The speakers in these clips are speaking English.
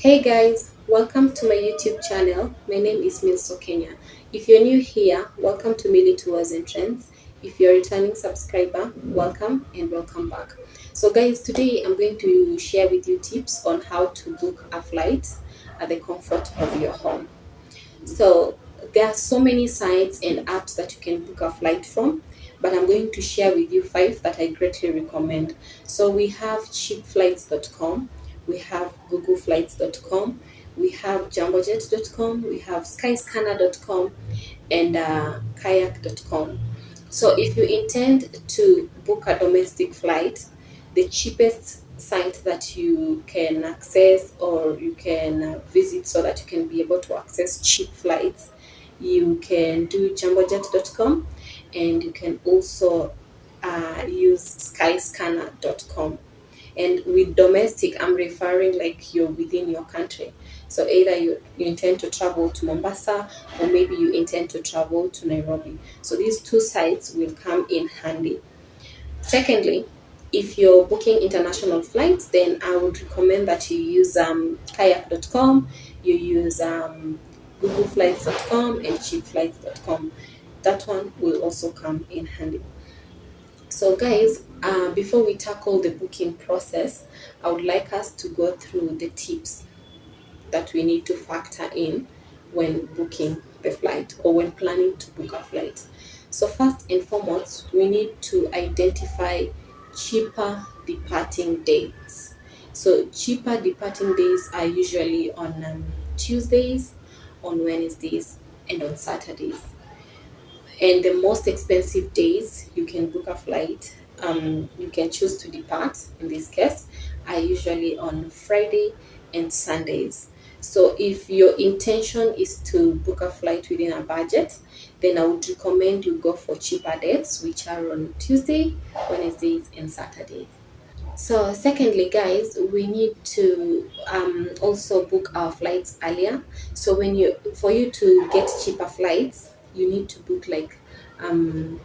Hey guys, welcome to my YouTube channel. My name is Milso Kenya. If you're new here, welcome to Millie Tours and Trends. If you're a returning subscriber, welcome and welcome back. So guys, today I'm going to share with you tips on how to book a flight at the comfort of your home. So there are so many sites and apps that you can book a flight from, but I'm going to share with you five that I greatly recommend. So we have cheapflights.com, we have googleflights.com, we have jumbojet.com, we have skyscanner.com, and kayak.com. So if you intend to book a domestic flight, the cheapest site that you can access or you can visit so that you can be able to access cheap flights, you can do jumbojet.com, and you can also use skyscanner.com. And with domestic, I'm referring like you're within your country. So either you intend to travel to Mombasa, or maybe you intend to travel to Nairobi. So these two sites will come in handy. Secondly, if you're booking international flights, then I would recommend that you use kayak.com, you use googleflights.com and cheapflights.com. That one will also come in handy. So, guys, before we tackle the booking process, I would like us to go through the tips that we need to factor in when booking the flight or when planning to book a flight. So, first and foremost, we need to identify cheaper departing dates. So, cheaper departing days are usually on Tuesdays, on Wednesdays, and on Saturdays. And the most expensive days you can book a flight, you can choose to depart in this case, are usually on Friday and Sundays. So if your intention is to book a flight within a budget, then I would recommend you go for cheaper dates, which are on Tuesday, Wednesdays, and Saturdays. So, secondly, guys, we need to also book our flights earlier. So, for you to get cheaper flights, you need to book like um,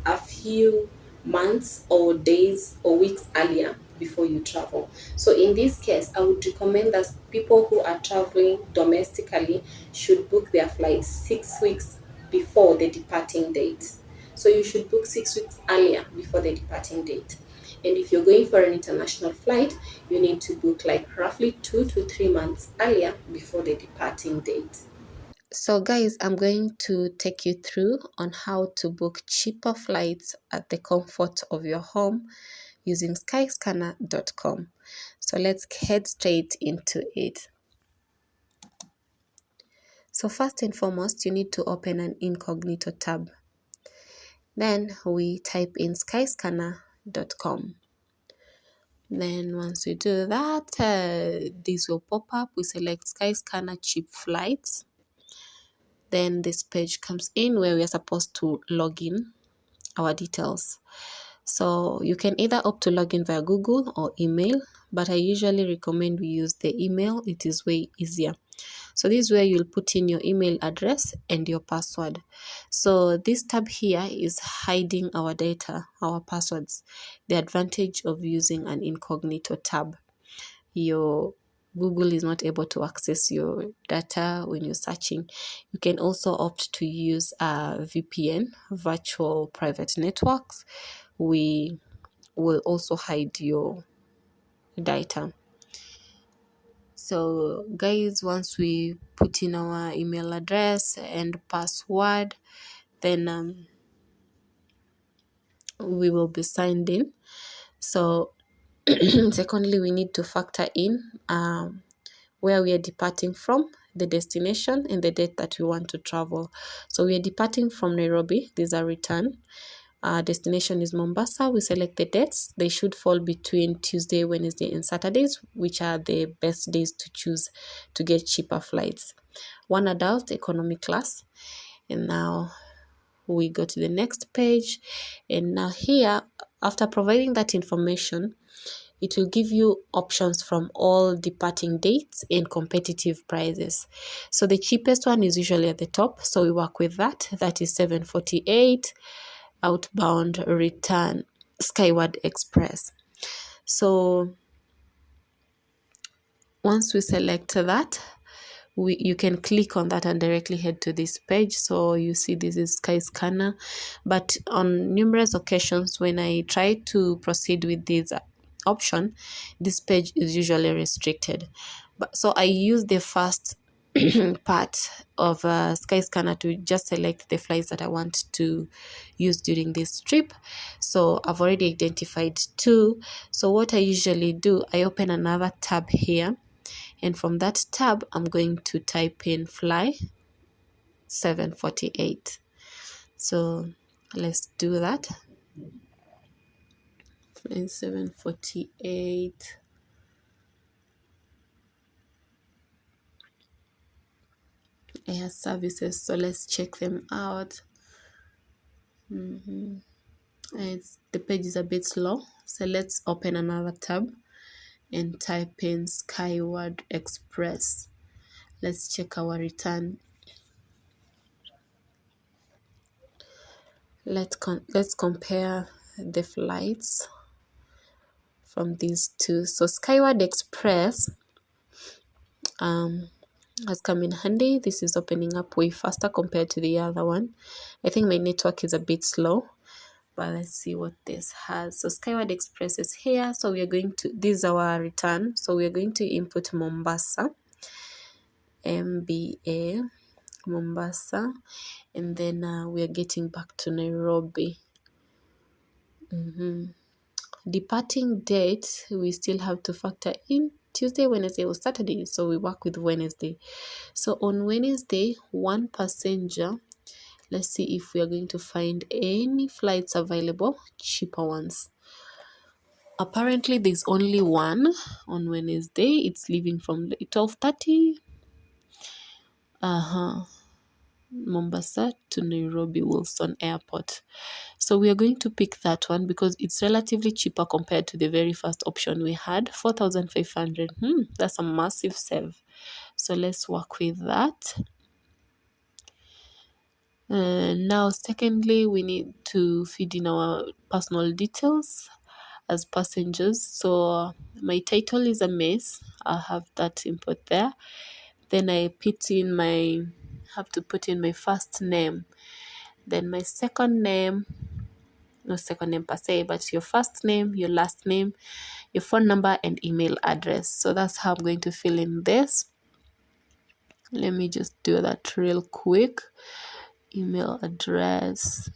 a few months or days or weeks earlier before you travel. So, in this case, I would recommend that people who are traveling domestically should book their flights 6 weeks before the departing date. So, you should book 6 weeks earlier before the departing date. And if you're going for an international flight, you need to book like roughly 2 to 3 months earlier before the departing date. So, guys, I'm going to take you through on how to book cheaper flights at the comfort of your home using skyscanner.com. So, let's head straight into it. So, first and foremost, you need to open an incognito tab. Then we type in skyscanner.com. Then once we do that, this will pop up. We select Skyscanner cheap flights. Then this page comes in where we are supposed to log in our details. So you can either opt to log in via Google or email, but I usually recommend we use the email. It is way easier. So this is where you'll put in your email address and your password. So this tab here is hiding our data, our passwords. The advantage of using an incognito tab. Your Google is not able to access your data when you're searching. You can also opt to use a VPN, virtual private networks. We will also hide your data. So guys, once we put in our email address and password, then we will be signed in. So secondly, we need to factor in where we are departing from, the destination, and the date that we want to travel. So we are departing from Nairobi. These are return. Our destination is Mombasa. We select the dates. They should fall between Tuesday, Wednesday, and Saturdays, which are the best days to choose to get cheaper flights. One adult, economy class. And now we go to the next page. And now here, after providing that information, it will give you options from all departing dates and competitive prices. So the cheapest one is usually at the top. So we work with that. That is 748 outbound return Skyward Express. So once we select that, you can click on that and directly head to this page. So you see this is Skyscanner, but on numerous occasions when I try to proceed with this option, this page is usually restricted. But so I use the first part of Skyscanner to just select the flights that I want to use during this trip. So I've already identified two. So what I usually do, I open another tab here, and from that tab I'm going to type in fly 748. So let's do that. Fly 748. Air services, so let's check them out. The page is a bit slow, so let's open another tab and type in Skyward Express. Let's check our return. Let's compare the flights from these two. So Skyward Express has come in handy. This is opening up way faster compared to the other one. I think my network is a bit slow, but let's see what this has. So Skyward Express is here. So we are going to, this is our return. So we are going to input Mombasa, MBA, Mombasa, and then we are getting back to Nairobi. Departing date, we still have to factor in Tuesday, Wednesday, or Saturday. So we work with Wednesday. So on Wednesday, one passenger, let's see if we are going to find any flights available, cheaper ones. Apparently, there's only one on Wednesday. It's leaving from 12:30. Mombasa to Nairobi Wilson Airport. So we are going to pick that one because it's relatively cheaper compared to the very first option we had, 4,500. That's a massive save. So let's work with that. Now, secondly, we need to feed in our personal details as passengers. So my title is a mess. I'll have that input there. Then I have to put in my first name. Then my second name, no second name per se, but your first name, your last name, your phone number, and email address. So that's how I'm going to fill in this. Let me just do that real quick. Email address.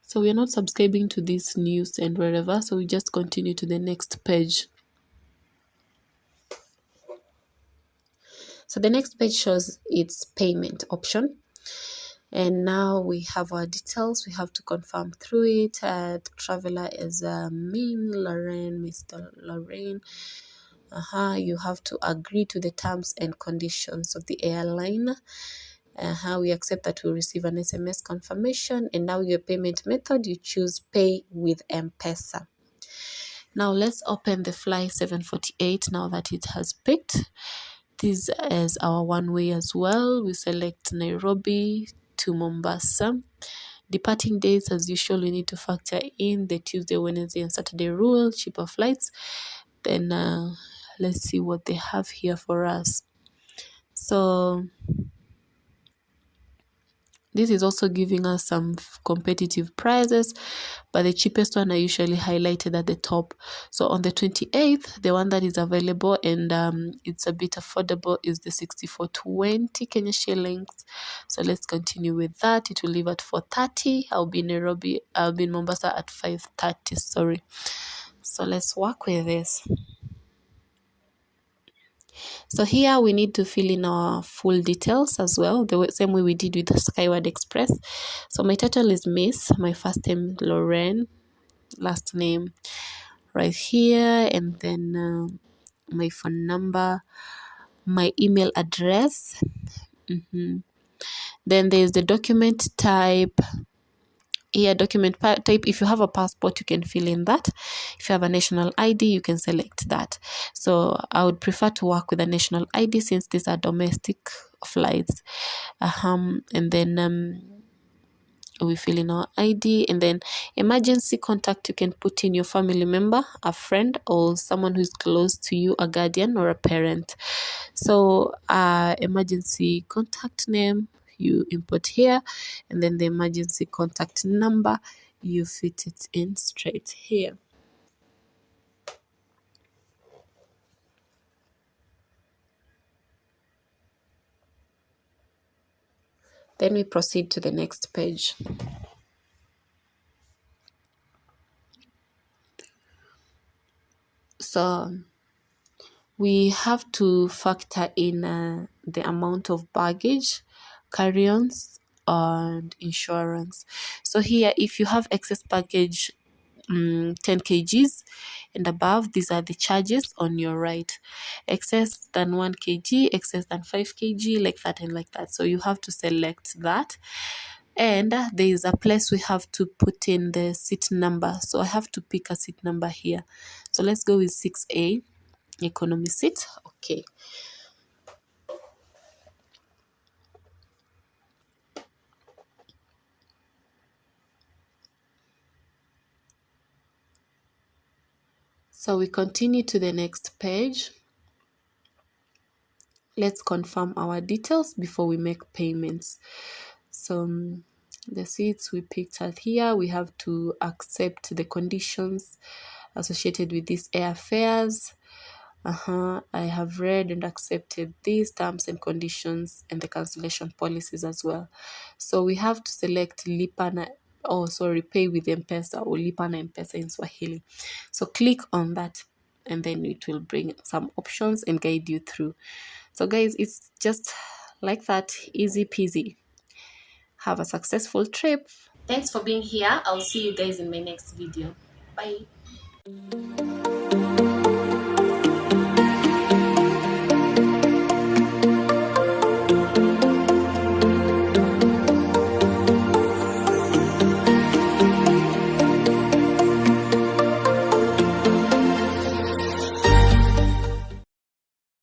So we're not subscribing to this news and wherever, so we just continue to the next page. So the next page shows its payment option. And now we have our details. We have to confirm through it. The traveler is Min Lorraine, Mr. Lorraine. You have to agree to the terms and conditions of the airline. We accept that we'll receive an SMS confirmation, and now your payment method, you choose pay with M-Pesa. Now let's open the Fly 748 now that it has picked. This is our one way as well. We select Nairobi to Mombasa. Departing dates, as usual, we need to factor in the Tuesday, Wednesday, and Saturday rule, cheaper flights. Then let's see what they have here for us. So this is also giving us some competitive prices, but the cheapest one are usually highlighted at the top. So on the 28th, the one that is available and it's a bit affordable is the 6420 Kenya shillings. So let's continue with that. It will leave at 4:30. I'll be in Mombasa at 5:30, sorry. So let's work with this. So here we need to fill in our full details as well, the same way we did with the Skyward Express. So my title is Miss, my first name Lorraine, last name right here, and then my phone number, my email address. Then there's the document type, Here, document type, if you have a passport, you can fill in that. If you have a national ID, you can select that. So I would prefer to work with a national ID since these are domestic flights. And then we fill in our ID, and then emergency contact, you can put in your family member, a friend, or someone who's close to you, a guardian or a parent. So emergency contact name you input here, and then the emergency contact number, you fit it in straight here. Then we proceed to the next page. So we have to factor in the amount of baggage, carry-ons, and insurance. So here, if you have excess baggage, 10 kgs and above, these are the charges on your right. Excess than 1 kg, excess than 5 kg, like that and like that. So you have to select that. And there is a place we have to put in the seat number. So I have to pick a seat number here. So let's go with 6A, economy seat. Okay. So we continue to the next page. Let's confirm our details before we make payments. So the seats we picked out here, we have to accept the conditions associated with these airfares. I have read and accepted these terms and conditions and the cancellation policies as well. So we have to select Lipa na, pay with M-Pesa, or Lipa na M-Pesa in Swahili. So click on that, and then it will bring some options and guide you through. So guys, it's just like that, easy peasy. Have a successful trip. Thanks for being here. I'll see you guys in my next video. Bye.